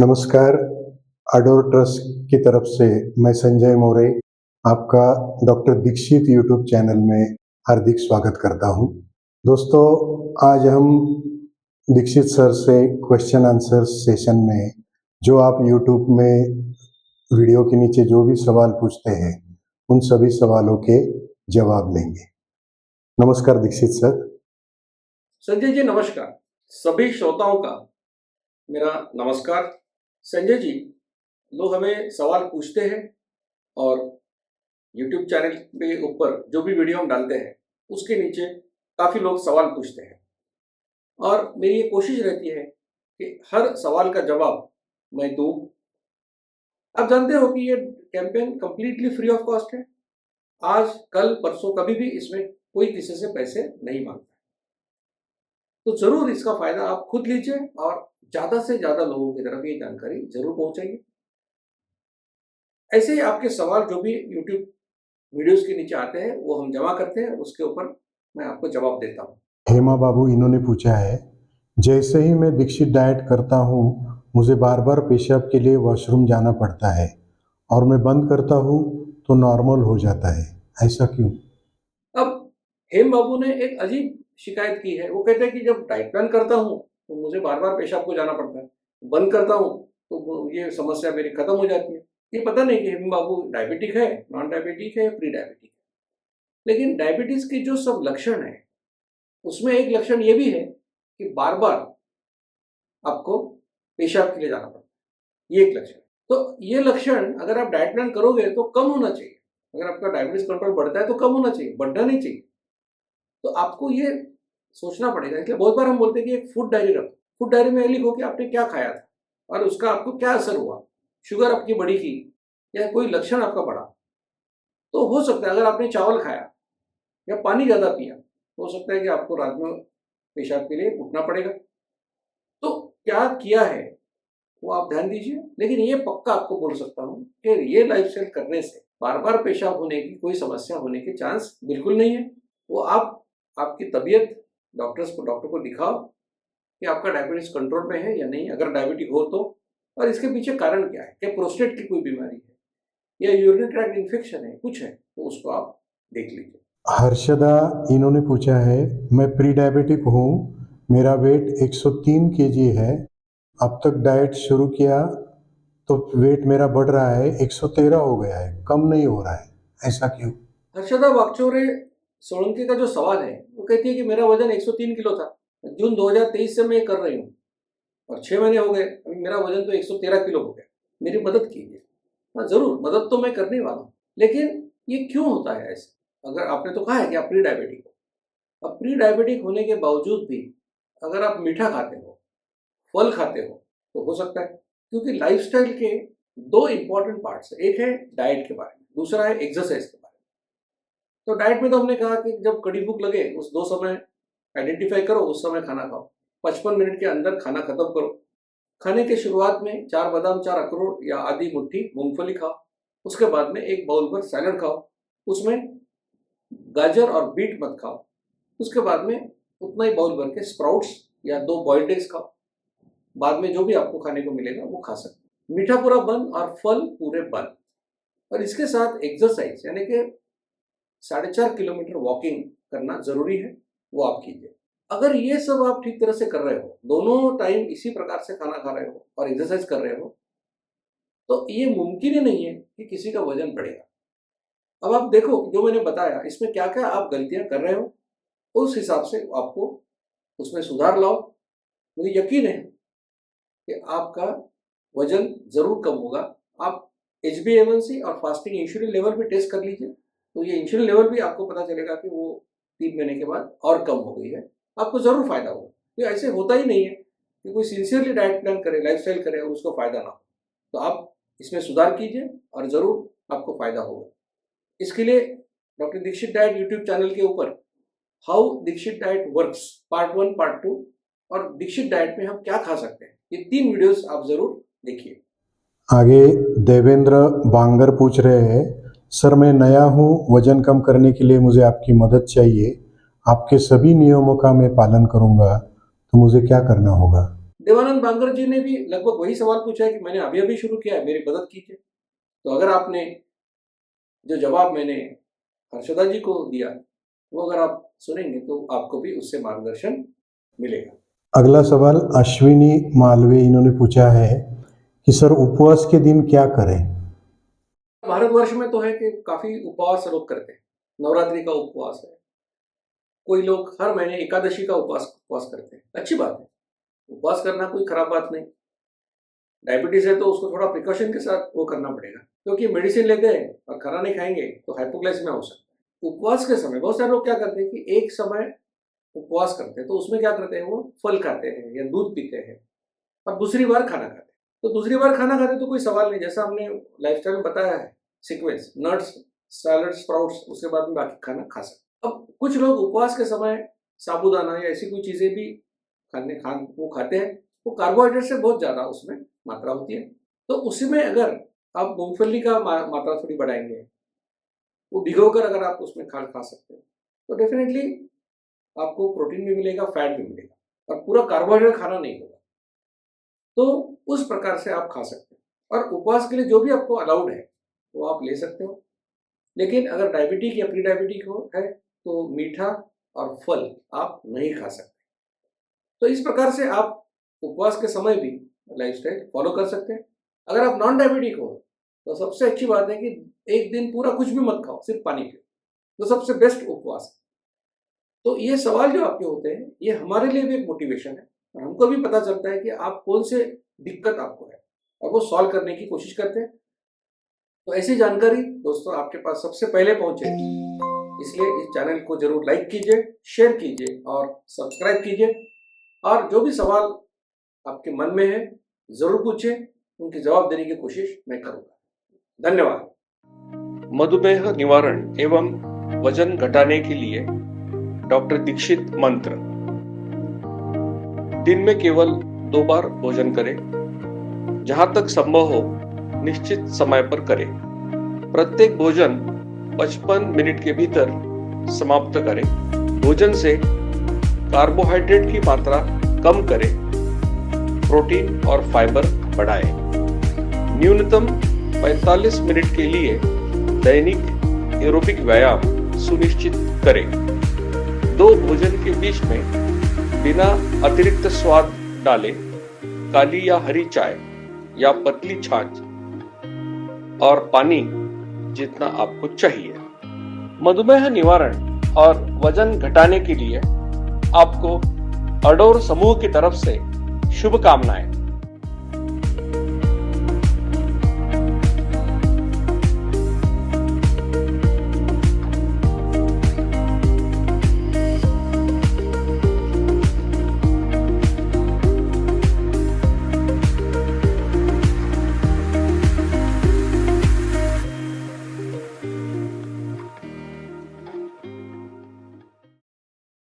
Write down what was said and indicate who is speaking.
Speaker 1: नमस्कार, adore trust की तरफ से मैं संजय मौर्य आपका डॉक्टर दीक्षित यूट्यूब चैनल में हार्दिक स्वागत करता हूं। दोस्तों, आज हम दीक्षित सर से क्वेश्चन आंसर सेशन में जो आप यूट्यूब में वीडियो के नीचे जो भी सवाल पूछते हैं, उन सभी सवालों के जवाब लेंगे। नमस्कार दीक्षित सर।
Speaker 2: संजय जी नमस्कार। सभी श्रोताओं का मेरा नमस्कार। संजय जी, लोग हमें सवाल पूछते हैं और YouTube चैनल पे ऊपर जो भी वीडियो हम डालते हैं उसके नीचे काफ़ी लोग सवाल पूछते हैं और मेरी ये कोशिश रहती है कि हर सवाल का जवाब मैं दूँ। आप जानते हो कि ये campaign completely free of cost है। आज कल परसों कभी भी इसमें कोई किसी से पैसे नहीं मांगता, तो ज़रूर इसका फ़ायदा आप खुद लीजिए और ज़्यादा से ज़्यादा लोगों की तरफ ये जानकारी ज़रूर पहुंचाइए। ऐसे ही आपके सवाल जो भी YouTube वीडियोस के नीचे आते हैं वो हम जमा करते हैं, उसके ऊपर मैं आपको जवाब देता हूँ।
Speaker 1: हेमा बाबू इन्होंने पूछा है, जैसे ही मैं दीक्षित डाइट करता हूँ मुझे बार बार पेशाब के लिए वॉशरूम जाना पड़ता है और मैं बंद करता हूँ तो नॉर्मल हो जाता है, ऐसा क्यों?
Speaker 2: अब हेम बाबू ने एक अजीब शिकायत की है। वो कहते हैं कि जब डाइट प्लान करता हूँ तो मुझे बार बार पेशाब को जाना पड़ता है, बंद करता हूँ तो ये समस्या मेरी खत्म हो जाती है। ये पता नहीं कि हेम बाबू डायबिटिक है, नॉन डायबिटिक है, प्री डायबिटिक है। लेकिन डायबिटीज के जो सब लक्षण है उसमें एक लक्षण ये भी है कि बार बार आपको पेशाब के लिए जाना पड़ता है, ये एक लक्षण है। तो ये लक्षण अगर आप डाइट प्लान करोगे तो कम होना चाहिए। अगर आपका डायबिटीज कंट्रोल बढ़ता है तो कम होना चाहिए, बढ़ना नहीं चाहिए। तो आपको ये सोचना पड़ेगा। इसलिए बहुत बार हम बोलते हैं कि एक फूड डायरी रखो। फूड डायरी में लिखो कि आपने क्या खाया था और उसका आपको क्या असर हुआ। शुगर आपकी बढ़ी थी या कोई लक्षण आपका बढ़ा, तो हो सकता है अगर आपने चावल खाया या पानी ज़्यादा पिया, हो सकता है कि आपको रात में पेशाब के लिए उठना पड़ेगा। तो क्या किया है वो आप ध्यान दीजिए। लेकिन ये पक्का आपको बोल सकता हूँ कि ये लाइफस्टाइल करने से बार बार पेशाब होने की कोई समस्या होने के चांस बिल्कुल नहीं है। वो आपकी तबीयत डॉक्टर को दिखाओ कि आपका डायबिटीज कंट्रोल में है या नहीं, अगर डायबिटिक हो तो, और इसके पीछे कारण क्या है, क्या प्रोस्टेट की कोई बीमारी है या यूरिनरी ट्रैक्ट इन्फेक्शन है, कुछ है तो उसको आप देख लीजिए।
Speaker 1: हर्षदा इन्होंने पूछा है, मैं प्री डायबिटिक हूँ, मेरा वेट 103 केजी है, अब तक डाइट शुरू किया तो वेट मेरा बढ़ रहा है, 113 हो गया है, कम नहीं हो रहा है, ऐसा क्यों?
Speaker 2: हर्षदा वाकचौरे सोलंकी का जो सवाल है वो कहती है कि मेरा वजन 103 किलो था, जून 2023 से मैं ये कर रही हूँ और 6 महीने हो गए, अभी मेरा वजन तो 113 किलो हो गया, मेरी मदद कीजिए। हाँ ज़रूर, मदद तो मैं करने वाला हूँ, लेकिन ये क्यों होता है ऐसे? अगर आपने तो कहा है कि आप प्री डायबिटिक हो, अब प्री डायबिटिक होने के बावजूद भी अगर आप मीठा खाते हो, फल खाते हो, तो हो सकता है। क्योंकि लाइफस्टाइल के दो इंपॉर्टेंट पार्ट्स है, एक है डाइट के बारे में, दूसरा है एक्सरसाइज के बारे में। तो डाइट में तो हमने कहा कि जब कड़ी भूख लगे उस 2 समय आइडेंटिफाई करो, उस समय खाना खाओ, 55 मिनट के अंदर खाना खत्म करो। खाने के शुरुआत में 4 बादाम, 4 अखरोट या आधी मुट्ठी मूंगफली खाओ। उसके बाद में एक बाउल भर सैलड खाओ, उसमें गाजर और बीट मत खाओ। उसके बाद में उतना ही बाउल भर के स्प्राउट्स या 2 बॉइल्ड एग्स खाओ। बाद में जो भी आपको खाने को मिलेगा वो खा सकते हैं। मीठा पूरा बंद और फल पूरे बंद। और इसके साथ एक्सरसाइज यानी कि 4.5 किलोमीटर वॉकिंग करना जरूरी है, वो आप कीजिए। अगर ये सब आप ठीक तरह से कर रहे हो, दोनों टाइम इसी प्रकार से खाना खा रहे हो और एक्सरसाइज कर रहे हो, तो ये मुमकिन ही नहीं है कि किसी का वजन बढ़ेगा। अब आप देखो जो मैंने बताया इसमें क्या क्या आप गलतियां कर रहे हो, उस हिसाब से आपको उसमें सुधार लाओ। मुझे यकीन है कि आपका वजन जरूर कम होगा। आप HbA1c और फास्टिंग इंसुलिन लेवल भी टेस्ट कर लीजिए, तो ये इंसुलिन लेवल भी आपको पता चलेगा कि वो 3 महीने के बाद और कम हो गई है। आपको जरूर फायदा होगा। तो ऐसे होता ही नहीं है कि कोई सिंसियरली डाइट प्लान करे, लाइफस्टाइल करे और उसको फायदा ना हो। तो आप इसमें सुधार कीजिए और जरूर आपको फायदा होगा। इसके लिए doctor Dixit diet YouTube channel के ऊपर how Dixit diet works part 1 part 2 और दीक्षित डाइट में हम क्या खा सकते हैं, ये 3 वीडियोस आप जरूर देखिए।
Speaker 1: आगे देवेंद्र बांगर पूछ रहे हैं, सर मैं नया हूँ, वजन कम करने के लिए मुझे आपकी मदद चाहिए, आपके सभी नियमों का मैं पालन करूँगा, तो मुझे क्या करना होगा?
Speaker 2: देवानंद बांगर जी ने भी लगभग वही सवाल पूछा है कि मैंने अभी अभी शुरू किया है, मेरी मदद कीजिए। तो अगर आपने जो जवाब मैंने हर्षदा जी को दिया वो अगर आप सुनेंगे तो आपको भी उससे मार्गदर्शन मिलेगा।
Speaker 1: अगला सवाल अश्विनी मालवीय इन्होंने पूछा है कि सर उपवास के दिन क्या करें।
Speaker 2: भारतवर्ष में तो है कि काफी उपवास लोग करते हैं। नवरात्रि का उपवास है, कोई लोग हर महीने एकादशी का उपवास करते हैं। अच्छी बात है, उपवास करना कोई खराब बात नहीं। डायबिटीज है तो उसको थोड़ा प्रिकॉशन के साथ वो करना पड़ेगा, क्योंकि मेडिसिन लेते हैं और खाना नहीं खाएंगे तो हाइपोग्लाइसेमिया हो सकता है। उपवास के समय बहुत सारे लोग क्या करते हैं कि एक समय उपवास करते हैं तो उसमें क्या करते हैं, वो फल खाते हैं या दूध पीते हैं और दूसरी बार खाना खाते हैं। तो दूसरी बार खाना खाते तो कोई सवाल नहीं, जैसा हमने लाइफस्टाइल में बताया है सीक्वेंस, नट्स, सैलड, स्प्राउट्स, उसके बाद में बाकी खाना खा सकते। अब कुछ लोग उपवास के समय साबूदाना या ऐसी कोई चीजें भी वो खाते हैं, वो कार्बोहाइड्रेट से बहुत ज्यादा उसमें मात्रा होती है। तो उसमें अगर आप मूंगफली का मात्रा थोड़ी बढ़ाएंगे, वो भिगोकर अगर आप उसमें खा सकते हैं तो डेफिनेटली आपको प्रोटीन भी मिलेगा, फैट भी मिलेगा और पूरा कार्बोहाइड्रेट खाना नहीं होगा। तो उस प्रकार से आप खा सकते हैं और उपवास के लिए जो भी आपको अलाउड है वो आप ले सकते हो। लेकिन अगर डायबिटिक या प्री डायबिटिक है तो मीठा और फल आप नहीं खा सकते। तो इस प्रकार से आप उपवास के समय भी लाइफस्टाइल फॉलो कर सकते हैं। अगर आप नॉन डायबिटिक हो तो सबसे अच्छी बात है कि एक दिन पूरा कुछ भी मत खाओ, सिर्फ पानी पियो, तो सबसे बेस्ट उपवास है। तो ये सवाल जो आपके होते हैं ये हमारे लिए भी एक मोटिवेशन है और हमको भी पता चलता है कि आप कौन से दिक्कत आपको है और वो सॉल्व करने की कोशिश करते हैं। तो ऐसी जानकारी दोस्तों आपके पास सबसे पहले पहुंचे, इसलिए इस चैनल को जरूर लाइक कीजिए, शेयर कीजिए और सब्सक्राइब कीजिए। और जो भी सवाल आपके मन में है जरूर पूछिए, उनके जवाब देने की कोशिश मैं करूंगा। धन्यवाद।
Speaker 3: मधुमेह निवारण एवं वजन घटाने के लिए डॉक्टर दीक्षित मंत्र। दिन में केवल 2 बार भोजन करें, जहां तक संभव हो निश्चित समय पर करें। प्रत्येक भोजन 55 मिनट के भीतर समाप्त करें। भोजन से कार्बोहाइड्रेट की मात्रा कम करें, प्रोटीन और फाइबर बढ़ाएं। न्यूनतम 45 मिनट के लिए दैनिक एरोबिक व्यायाम सुनिश्चित करें। 2 भोजन के बीच में बिना अतिरिक्त स्वाद डाले काली या हरी चाय या पतली छाछ और पानी जितना आपको चाहिए। मधुमेह निवारण और वजन घटाने के लिए आपको अडोर समूह की तरफ से शुभकामनाएं।